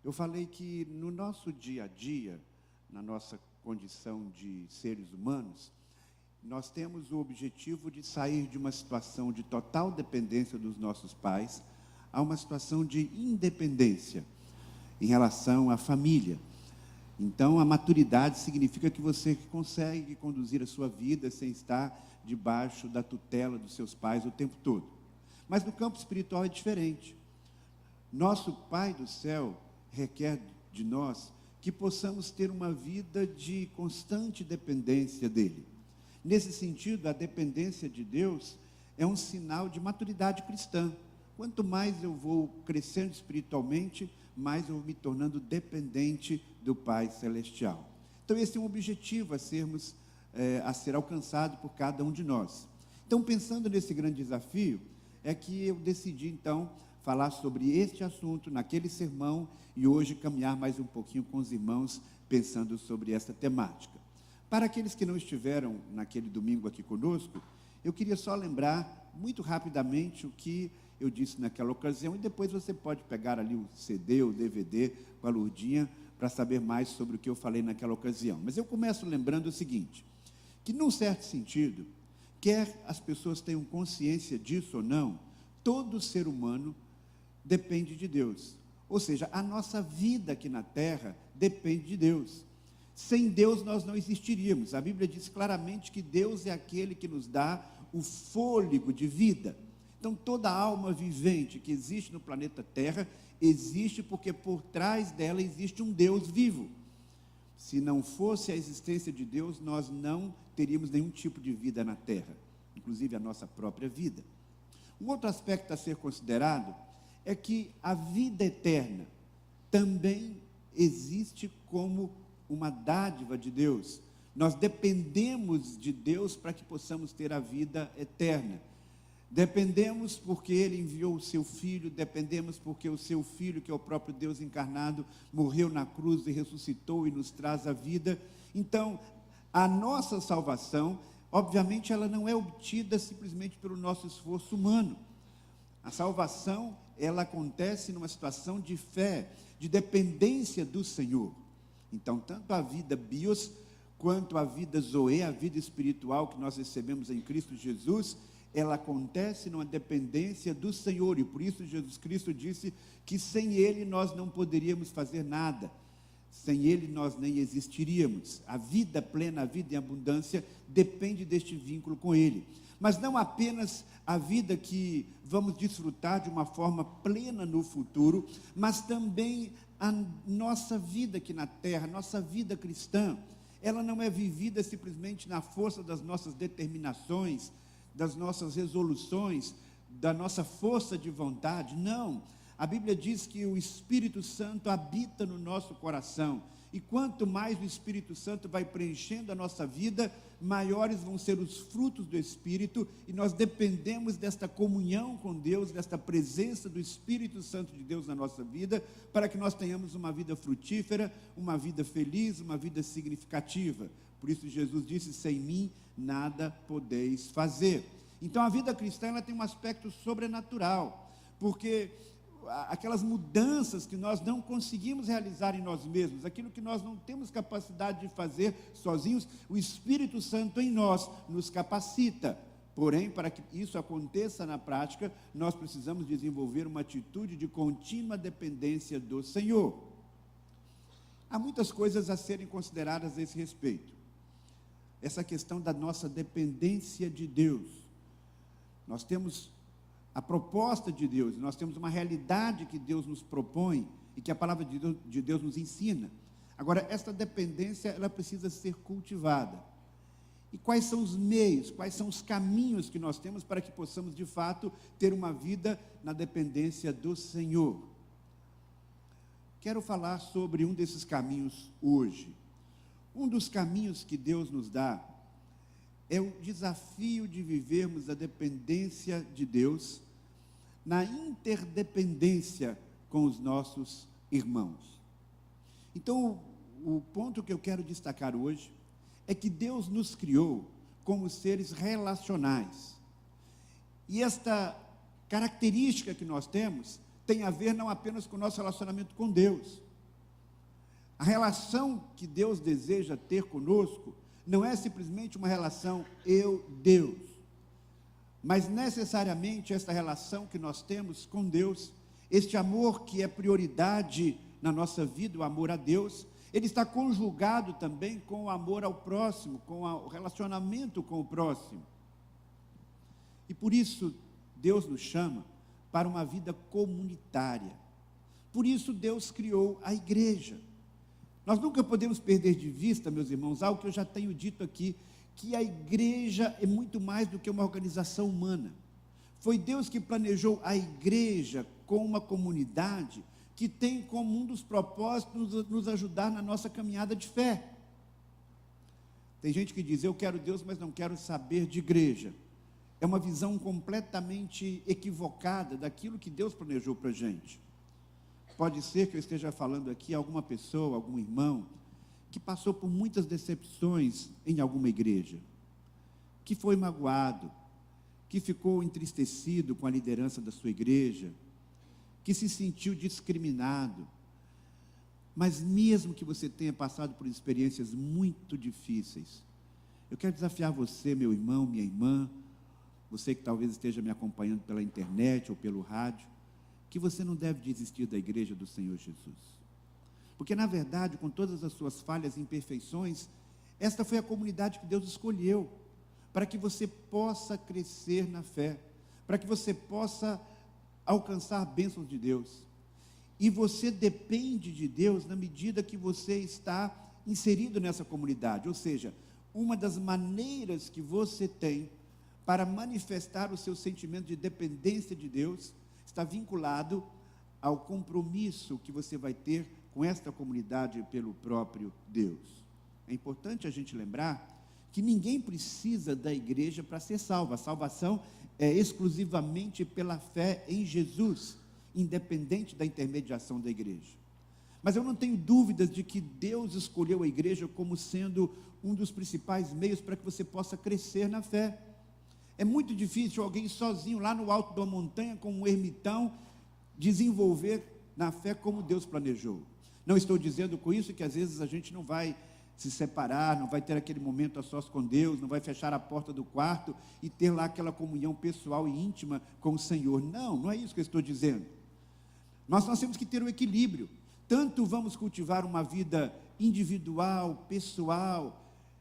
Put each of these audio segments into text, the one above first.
Eu falei que no nosso dia a dia, na nossa condição de seres humanos, nós temos o objetivo de sair de uma situação de total dependência dos nossos pais a uma situação de independência em relação à família. Então, a maturidade significa que você consegue conduzir a sua vida sem estar debaixo da tutela dos seus pais o tempo todo. Mas no campo espiritual é diferente. Nosso Pai do céu requer de nós que possamos ter uma vida de constante dependência dele. Nesse sentido, a dependência de Deus é um sinal de maturidade cristã. Quanto mais eu vou crescendo espiritualmente, mais eu vou me tornando dependente do Pai Celestial. Então, esse é um objetivo a ser alcançado por cada um de nós. Então, pensando nesse grande desafio, é que eu decidi, então, falar sobre este assunto naquele sermão e hoje caminhar mais um pouquinho com os irmãos, pensando sobre essa temática. Para aqueles que não estiveram naquele domingo aqui conosco, eu queria só lembrar, muito rapidamente, o que eu disse naquela ocasião, e depois você pode pegar ali o CD, o DVD, com a Lurdinha, para saber mais sobre o que eu falei naquela ocasião. Mas eu começo lembrando o seguinte, que num certo sentido, quer as pessoas tenham consciência disso ou não, todo ser humano depende de Deus. Ou seja, a nossa vida aqui na terra depende de Deus. Sem Deus nós não existiríamos. A Bíblia diz claramente que Deus é aquele que nos dá o fôlego de vida. Então, toda alma vivente que existe no planeta Terra, existe porque por trás dela existe um Deus vivo. Se não fosse a existência de Deus, nós não teríamos nenhum tipo de vida na Terra, inclusive a nossa própria vida. Um outro aspecto a ser considerado é que a vida eterna também existe como uma dádiva de Deus. Nós dependemos de Deus para que possamos ter a vida eterna. Dependemos porque Ele enviou o seu Filho, dependemos porque o seu Filho, que é o próprio Deus encarnado, morreu na cruz e ressuscitou e nos traz a vida. Então, a nossa salvação, obviamente, ela não é obtida simplesmente pelo nosso esforço humano. A salvação, ela acontece numa situação de fé, de dependência do Senhor. Então, tanto a vida bios, quanto a vida zoe, a vida espiritual que nós recebemos em Cristo Jesus, ela acontece numa dependência do Senhor, e por isso Jesus Cristo disse que sem Ele nós não poderíamos fazer nada, sem Ele nós nem existiríamos. A vida plena, a vida em abundância, depende deste vínculo com Ele. Mas não apenas a vida que vamos desfrutar de uma forma plena no futuro, mas também a nossa vida aqui na terra, nossa vida cristã, ela não é vivida simplesmente na força das nossas determinações, das nossas resoluções, da nossa força de vontade. Não, a Bíblia diz que o Espírito Santo habita no nosso coração, e quanto mais o Espírito Santo vai preenchendo a nossa vida, maiores vão ser os frutos do Espírito, e nós dependemos desta comunhão com Deus, desta presença do Espírito Santo de Deus na nossa vida, para que nós tenhamos uma vida frutífera, uma vida feliz, uma vida significativa. Por isso Jesus disse, sem mim nada podeis fazer. Então a vida cristã, ela tem um aspecto sobrenatural, porque aquelas mudanças que nós não conseguimos realizar em nós mesmos, aquilo que nós não temos capacidade de fazer sozinhos, o Espírito Santo em nós nos capacita. Porém, para que isso aconteça na prática, nós precisamos desenvolver uma atitude de contínua dependência do Senhor. Há muitas coisas a serem consideradas a esse respeito. Essa questão da nossa dependência de Deus. Nós temos a proposta de Deus, nós temos uma realidade que Deus nos propõe e que a palavra de Deus nos ensina. Agora, essa dependência, ela precisa ser cultivada. E quais são os meios, quais são os caminhos que nós temos para que possamos, de fato, ter uma vida na dependência do Senhor? Quero falar sobre um desses caminhos hoje. Um dos caminhos que Deus nos dá é o desafio de vivermos a dependência de Deus na interdependência com os nossos irmãos. Então, o ponto que eu quero destacar hoje é que Deus nos criou como seres relacionais. E esta característica que nós temos tem a ver não apenas com o nosso relacionamento com Deus, A relação que Deus deseja ter conosco não é simplesmente uma relação eu-Deus, mas necessariamente esta relação que nós temos com Deus, este amor que é prioridade na nossa vida, o amor a Deus, ele está conjugado também com o amor ao próximo, com o relacionamento com o próximo. E por isso, Deus nos chama para uma vida comunitária. Por isso, Deus criou a igreja. Nós nunca podemos perder de vista, meus irmãos, algo que eu já tenho dito aqui, que a igreja é muito mais do que uma organização humana. Foi Deus que planejou a igreja com uma comunidade que tem como um dos propósitos nos ajudar na nossa caminhada de fé. Tem gente que diz, eu quero Deus, mas não quero saber de igreja. É uma visão completamente equivocada daquilo que Deus planejou para a gente. Pode ser que eu esteja falando aqui a alguma pessoa, algum irmão, que passou por muitas decepções em alguma igreja, que foi magoado, que ficou entristecido com a liderança da sua igreja, que se sentiu discriminado. Mas mesmo que você tenha passado por experiências muito difíceis, eu quero desafiar você, meu irmão, minha irmã, você que talvez esteja me acompanhando pela internet ou pelo rádio, que você não deve desistir da igreja do Senhor Jesus. Porque, na verdade, com todas as suas falhas e imperfeições, esta foi a comunidade que Deus escolheu, para que você possa crescer na fé, para que você possa alcançar bênçãos de Deus. E você depende de Deus na medida que você está inserido nessa comunidade. Ou seja, uma das maneiras que você tem para manifestar o seu sentimento de dependência de Deus está vinculado ao compromisso que você vai ter com esta comunidade pelo próprio Deus. É importante a gente lembrar que ninguém precisa da igreja para ser salvo. A salvação é exclusivamente pela fé em Jesus, independente da intermediação da igreja. Mas eu não tenho dúvidas de que Deus escolheu a igreja como sendo um dos principais meios para que você possa crescer na fé. É muito difícil alguém sozinho lá no alto da montanha, como um ermitão, desenvolver na fé como Deus planejou. Não estou dizendo com isso que às vezes a gente não vai se separar, não vai ter aquele momento a sós com Deus, não vai fechar a porta do quarto e ter lá aquela comunhão pessoal e íntima com o Senhor. Não, não é isso que eu estou dizendo. Nós temos que ter um equilíbrio. Tanto vamos cultivar uma vida individual, pessoal,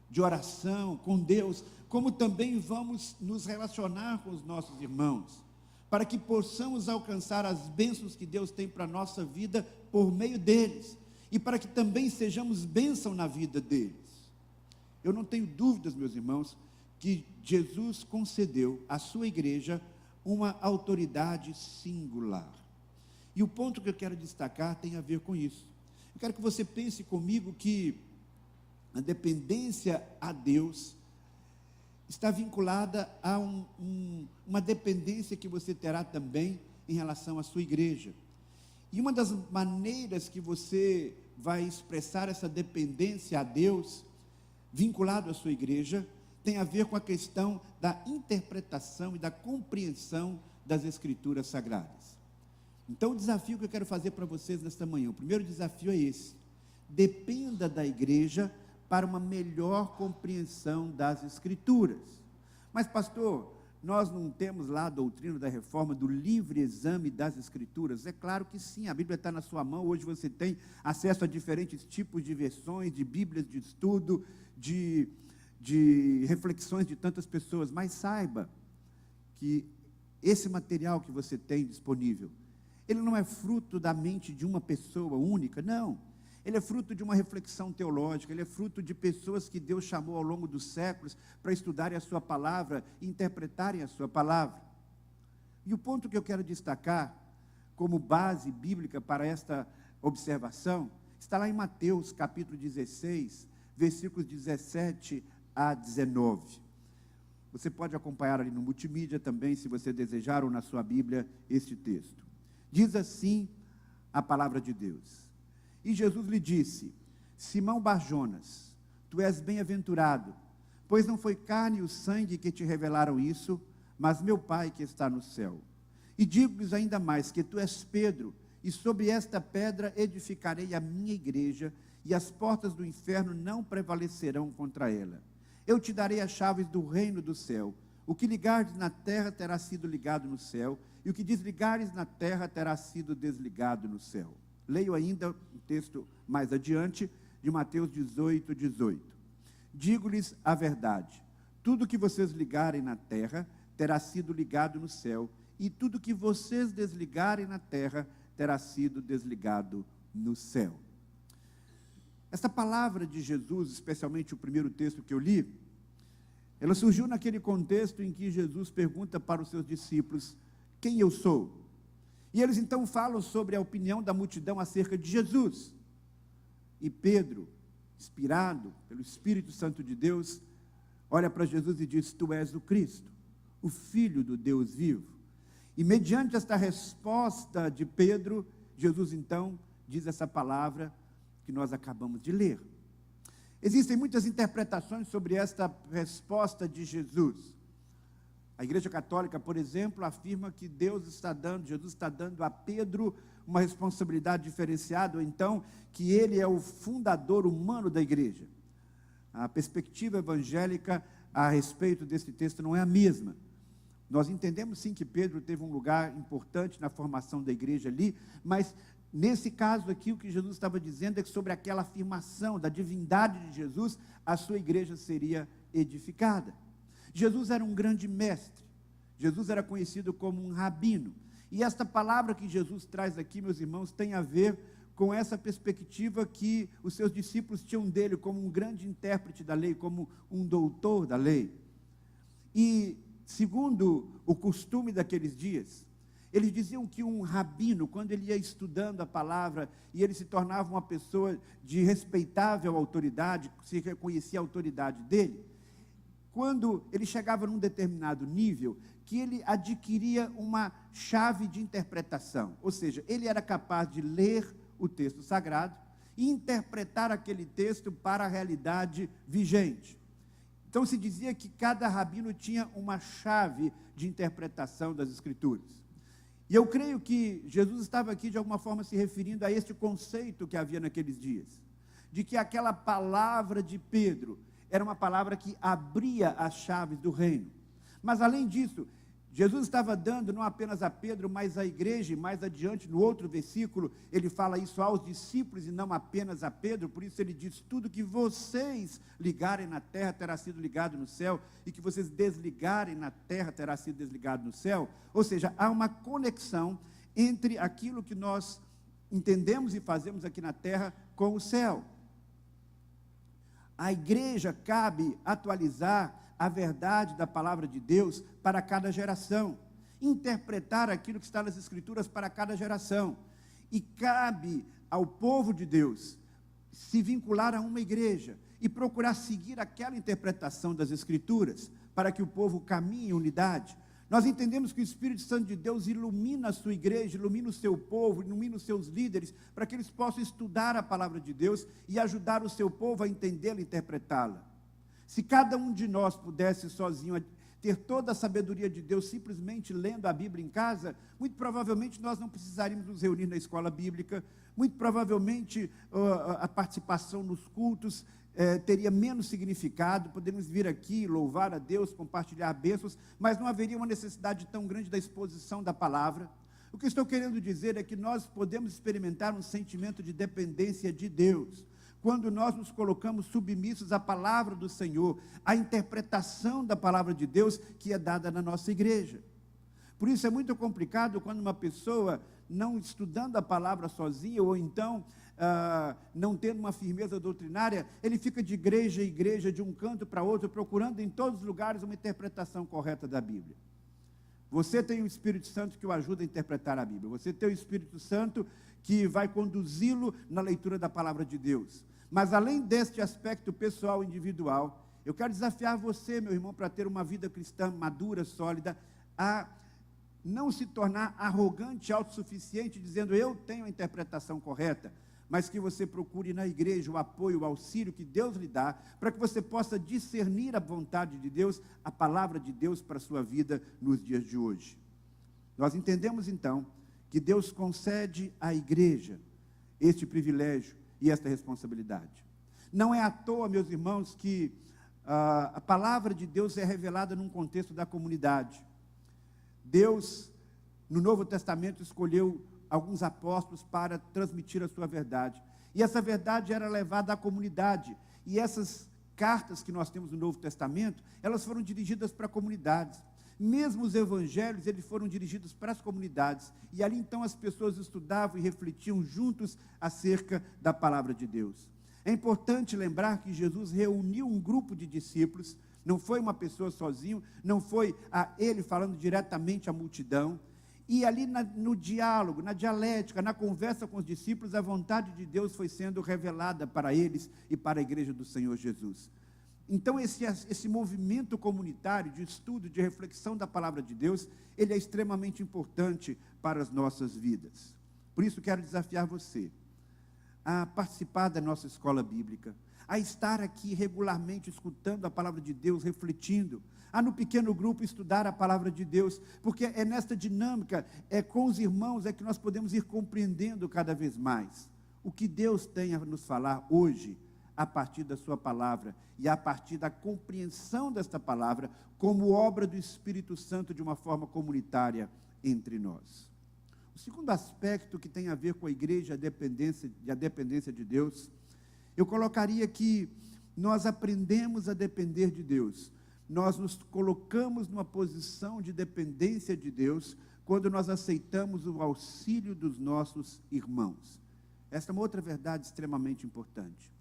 de oração com Deus, como também vamos nos relacionar com os nossos irmãos, para que possamos alcançar as bênçãos que Deus tem para a nossa vida por meio deles, e para que também sejamos bênção na vida deles. Eu não tenho dúvidas, meus irmãos, que Jesus concedeu à sua igreja uma autoridade singular. E o ponto que eu quero destacar tem a ver com isso. Eu quero que você pense comigo que a dependência a Deus está vinculada a uma dependência que você terá também em relação à sua igreja. E uma das maneiras que você vai expressar essa dependência a Deus, vinculado à sua igreja, tem a ver com a questão da interpretação e da compreensão das Escrituras Sagradas. Então, o desafio que eu quero fazer para vocês nesta manhã, o primeiro desafio é esse: dependa da igreja para uma melhor compreensão das Escrituras. Mas, pastor, nós não temos lá a doutrina da reforma do livre exame das Escrituras? É claro que sim, a Bíblia está na sua mão. Hoje você tem acesso a diferentes tipos de versões, de Bíblias de estudo, de reflexões de tantas pessoas. Mas saiba que esse material que você tem disponível, ele não é fruto da mente de uma pessoa única, não. Ele é fruto de uma reflexão teológica, ele é fruto de pessoas que Deus chamou ao longo dos séculos para estudarem a sua palavra e interpretarem a sua palavra. E o ponto que eu quero destacar como base bíblica para esta observação está lá em Mateus capítulo 16, versículos 17 a 19. Você pode acompanhar ali no multimídia também, se você desejar, ou na sua Bíblia, este texto. Diz assim a palavra de Deus: e Jesus lhe disse: Simão Barjonas, tu és bem-aventurado, pois não foi carne e o sangue que te revelaram isso, mas meu Pai que está no céu. E digo-lhes ainda mais, que tu és Pedro, e sobre esta pedra edificarei a minha igreja, e as portas do inferno não prevalecerão contra ela. Eu te darei as chaves do reino do céu. O que ligares na terra terá sido ligado no céu, e o que desligares na terra terá sido desligado no céu. Leio ainda um texto mais adiante, de Mateus 18, 18. Digo-lhes a verdade, tudo que vocês ligarem na terra terá sido ligado no céu, e tudo que vocês desligarem na terra terá sido desligado no céu. Essa palavra de Jesus, especialmente o primeiro texto que eu li, ela surgiu naquele contexto em que Jesus pergunta para os seus discípulos, quem eu sou? E eles então falam sobre a opinião da multidão acerca de Jesus. E Pedro, inspirado pelo Espírito Santo de Deus, olha para Jesus e diz, tu és o Cristo, o Filho do Deus vivo. E mediante esta resposta de Pedro, Jesus então diz essa palavra que nós acabamos de ler. Existem muitas interpretações sobre esta resposta de Jesus. A Igreja Católica, por exemplo, afirma que Jesus está dando a Pedro uma responsabilidade diferenciada, ou então que ele é o fundador humano da igreja. A perspectiva evangélica a respeito desse texto não é a mesma. Nós entendemos sim que Pedro teve um lugar importante na formação da igreja ali, mas nesse caso aqui o que Jesus estava dizendo é que sobre aquela afirmação da divindade de Jesus, a sua igreja seria edificada. Jesus era um grande mestre, Jesus era conhecido como um rabino, e esta palavra que Jesus traz aqui, meus irmãos, tem a ver com essa perspectiva que os seus discípulos tinham dele como um grande intérprete da lei, como um doutor da lei. E, segundo o costume daqueles dias, eles diziam que um rabino, quando ele ia estudando a palavra, e ele se tornava uma pessoa de respeitável autoridade, se reconhecia a autoridade dele, quando ele chegava num determinado nível, que ele adquiria uma chave de interpretação, ou seja, ele era capaz de ler o texto sagrado e interpretar aquele texto para a realidade vigente. Então se dizia que cada rabino tinha uma chave de interpretação das Escrituras. E eu creio que Jesus estava aqui de alguma forma se referindo a este conceito que havia naqueles dias, de que aquela palavra de Pedro era uma palavra que abria as chaves do reino. Mas além disso, Jesus estava dando não apenas a Pedro, mas à igreja, e mais adiante, no outro versículo, ele fala isso aos discípulos e não apenas a Pedro, por isso ele diz, tudo que vocês ligarem na terra terá sido ligado no céu, e que vocês desligarem na terra terá sido desligado no céu. Ou seja, há uma conexão entre aquilo que nós entendemos e fazemos aqui na terra com o céu. A igreja cabe atualizar a verdade da palavra de Deus para cada geração, interpretar aquilo que está nas Escrituras para cada geração, e cabe ao povo de Deus se vincular a uma igreja e procurar seguir aquela interpretação das Escrituras, para que o povo caminhe em unidade. Nós entendemos que o Espírito Santo de Deus ilumina a sua igreja, ilumina o seu povo, ilumina os seus líderes, para que eles possam estudar a palavra de Deus e ajudar o seu povo a entendê-la e interpretá-la. Se cada um de nós pudesse sozinho ter toda a sabedoria de Deus simplesmente lendo a Bíblia em casa, muito provavelmente nós não precisaríamos nos reunir na escola bíblica, muito provavelmente a participação nos cultos teria menos significado, poderíamos vir aqui, louvar a Deus, compartilhar bênçãos, mas não haveria uma necessidade tão grande da exposição da palavra. O que estou querendo dizer é que nós podemos experimentar um sentimento de dependência de Deus, quando nós nos colocamos submissos à palavra do Senhor, à interpretação da palavra de Deus que é dada na nossa igreja. Por isso é muito complicado quando uma pessoa, não estudando a palavra sozinha, ou então não tendo uma firmeza doutrinária, ele fica de igreja em igreja, de um canto para outro, procurando em todos os lugares uma interpretação correta da Bíblia. Você tem o Espírito Santo que o ajuda a interpretar a Bíblia, você tem o Espírito Santo que vai conduzi-lo na leitura da palavra de Deus. Mas além deste aspecto pessoal, individual, eu quero desafiar você, meu irmão, para ter uma vida cristã madura, sólida, a não se tornar arrogante, autossuficiente, dizendo eu tenho a interpretação correta, mas que você procure na igreja o apoio, o auxílio que Deus lhe dá, para que você possa discernir a vontade de Deus, a palavra de Deus para a sua vida nos dias de hoje. Nós entendemos então que Deus concede à igreja este privilégio e esta responsabilidade. Não é à toa, meus irmãos, que a palavra de Deus é revelada num contexto da comunidade. Deus, no Novo Testamento, escolheu alguns apóstolos para transmitir a sua verdade. E essa verdade era levada à comunidade. E essas cartas que nós temos no Novo Testamento, elas foram dirigidas para comunidades. Mesmo os evangelhos, eles foram dirigidos para as comunidades. E ali, então, as pessoas estudavam e refletiam juntos acerca da palavra de Deus. É importante lembrar que Jesus reuniu um grupo de discípulos, não foi uma pessoa sozinho, não foi ele falando diretamente à multidão. E ali no diálogo, na dialética, na conversa com os discípulos, a vontade de Deus foi sendo revelada para eles e para a igreja do Senhor Jesus. Então, esse movimento comunitário de estudo, de reflexão da palavra de Deus, ele é extremamente importante para as nossas vidas. Por isso, quero desafiar você a participar da nossa escola bíblica, a estar aqui regularmente escutando a palavra de Deus, refletindo, a no pequeno grupo estudar a palavra de Deus, porque é nesta dinâmica, com os irmãos, que nós podemos ir compreendendo cada vez mais o que Deus tem a nos falar hoje, a partir da sua palavra, e a partir da compreensão desta palavra, como obra do Espírito Santo de uma forma comunitária entre nós. O segundo aspecto que tem a ver com a igreja e a dependência de Deus, eu colocaria que nós aprendemos a depender de Deus. Nós nos colocamos numa posição de dependência de Deus quando nós aceitamos o auxílio dos nossos irmãos. Esta é uma outra verdade extremamente importante.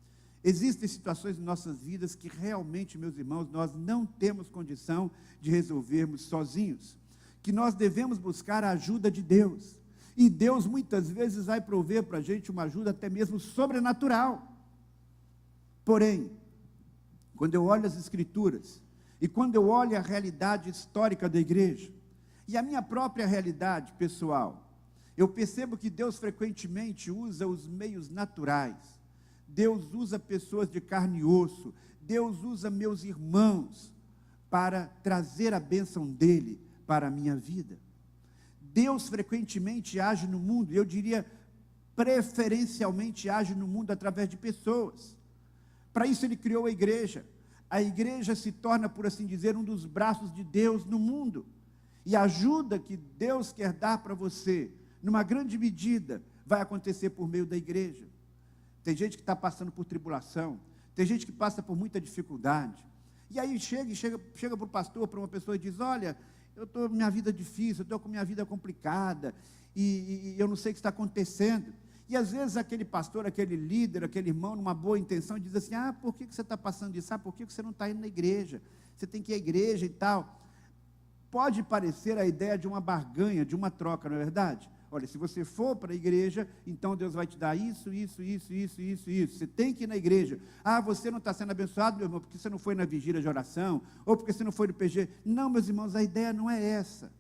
Existem situações em nossas vidas que realmente, meus irmãos, nós não temos condição de resolvermos sozinhos, que nós devemos buscar a ajuda de Deus. E Deus muitas vezes vai prover para a gente uma ajuda até mesmo sobrenatural. Porém, quando eu olho as Escrituras, e quando eu olho a realidade histórica da igreja, e a minha própria realidade pessoal, eu percebo que Deus frequentemente usa os meios naturais. Deus usa pessoas de carne e osso, Deus usa meus irmãos para trazer a bênção dele para a minha vida. Deus frequentemente age no mundo, eu diria preferencialmente age no mundo através de pessoas. Para isso ele criou a igreja. A igreja se torna, por assim dizer, um dos braços de Deus no mundo. E a ajuda que Deus quer dar para você, numa grande medida, vai acontecer por meio da igreja. Tem gente que está passando por tribulação, tem gente que passa por muita dificuldade. E aí chega para o pastor, para uma pessoa e diz, olha, minha vida é difícil, eu estou com minha vida complicada, e eu não sei o que está acontecendo. E às vezes aquele pastor, aquele líder, aquele irmão, numa boa intenção, diz assim, por que você está passando isso? Por que você não está indo na igreja? Você tem que ir à igreja e tal. Pode parecer a ideia de uma barganha, de uma troca, não é verdade? Olha, se você for para a igreja, então Deus vai te dar isso. Você tem que ir na igreja. Você não está sendo abençoado, meu irmão, porque você não foi na vigília de oração, ou porque você não foi no PG. Não, meus irmãos, a ideia não é essa.